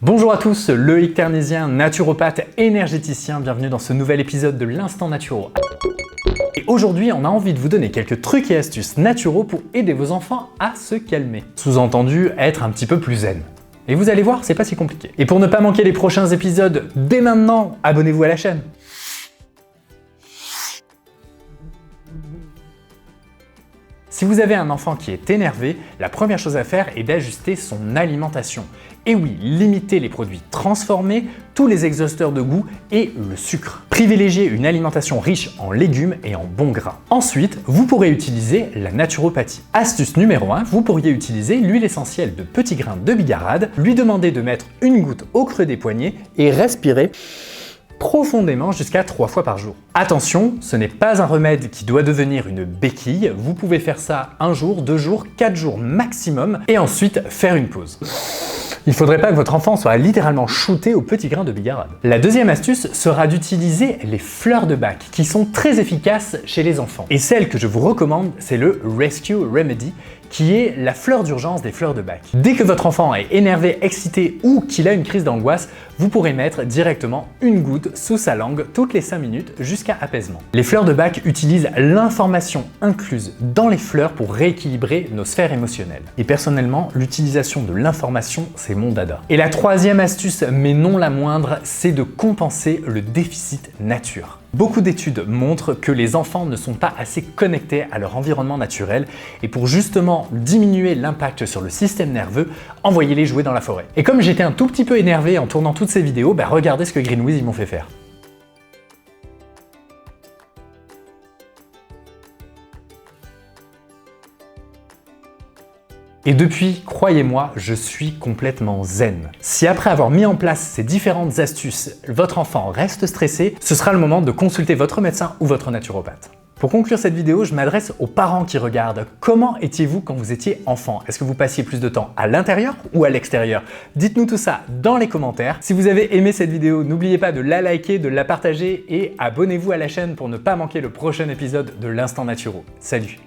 Bonjour à tous, Loïc Ternésien, naturopathe énergéticien, bienvenue dans ce nouvel épisode de l'Instant Naturo. Et aujourd'hui, on a envie de vous donner quelques trucs et astuces naturaux pour aider vos enfants à se calmer. Sous-entendu, être un petit peu plus zen. Et vous allez voir, c'est pas si compliqué. Et pour ne pas manquer les prochains épisodes, dès maintenant, abonnez-vous à la chaîne. Si vous avez un enfant qui est énervé, la première chose à faire est d'ajuster son alimentation. Et oui, limitez les produits transformés, tous les exhausteurs de goût et le sucre. Privilégiez une alimentation riche en légumes et en bons gras. Ensuite, vous pourrez utiliser la naturopathie. Astuce numéro 1, vous pourriez utiliser l'huile essentielle de petits grains de bigarade, lui demander de mettre une goutte au creux des poignets et respirer profondément jusqu'à 3 fois par jour. Attention, ce n'est pas un remède qui doit devenir une béquille, vous pouvez faire ça 1 jour, 2 jours, 4 jours maximum et ensuite faire une pause. Il ne faudrait pas que votre enfant soit littéralement shooté aux petits grains de bigarade. La deuxième astuce sera d'utiliser les fleurs de bac qui sont très efficaces chez les enfants. Et celle que je vous recommande, c'est le Rescue Remedy, qui est la fleur d'urgence des fleurs de bac. Dès que votre enfant est énervé, excité ou qu'il a une crise d'angoisse, vous pourrez mettre directement une goutte sous sa langue toutes les 5 minutes jusqu'à apaisement. Les fleurs de bac utilisent l'information incluse dans les fleurs pour rééquilibrer nos sphères émotionnelles. Et personnellement, l'utilisation de l'information, c'est mon dada. Et la troisième astuce, mais non la moindre, c'est de compenser le déficit nature. Beaucoup d'études montrent que les enfants ne sont pas assez connectés à leur environnement naturel et pour justement diminuer l'impact sur le système nerveux, envoyez-les jouer dans la forêt. Et comme j'étais un tout petit peu énervé en tournant toutes ces vidéos, regardez ce que Greenwiz ils m'ont fait faire. Et depuis, croyez-moi, je suis complètement zen. Si après avoir mis en place ces différentes astuces, votre enfant reste stressé, ce sera le moment de consulter votre médecin ou votre naturopathe. Pour conclure cette vidéo, je m'adresse aux parents qui regardent. Comment étiez-vous quand vous étiez enfant? Est-ce que vous passiez plus de temps à l'intérieur ou à l'extérieur? Dites-nous tout ça dans les commentaires. Si vous avez aimé cette vidéo, n'oubliez pas de la liker, de la partager et abonnez-vous à la chaîne pour ne pas manquer le prochain épisode de l'Instant Naturo. Salut!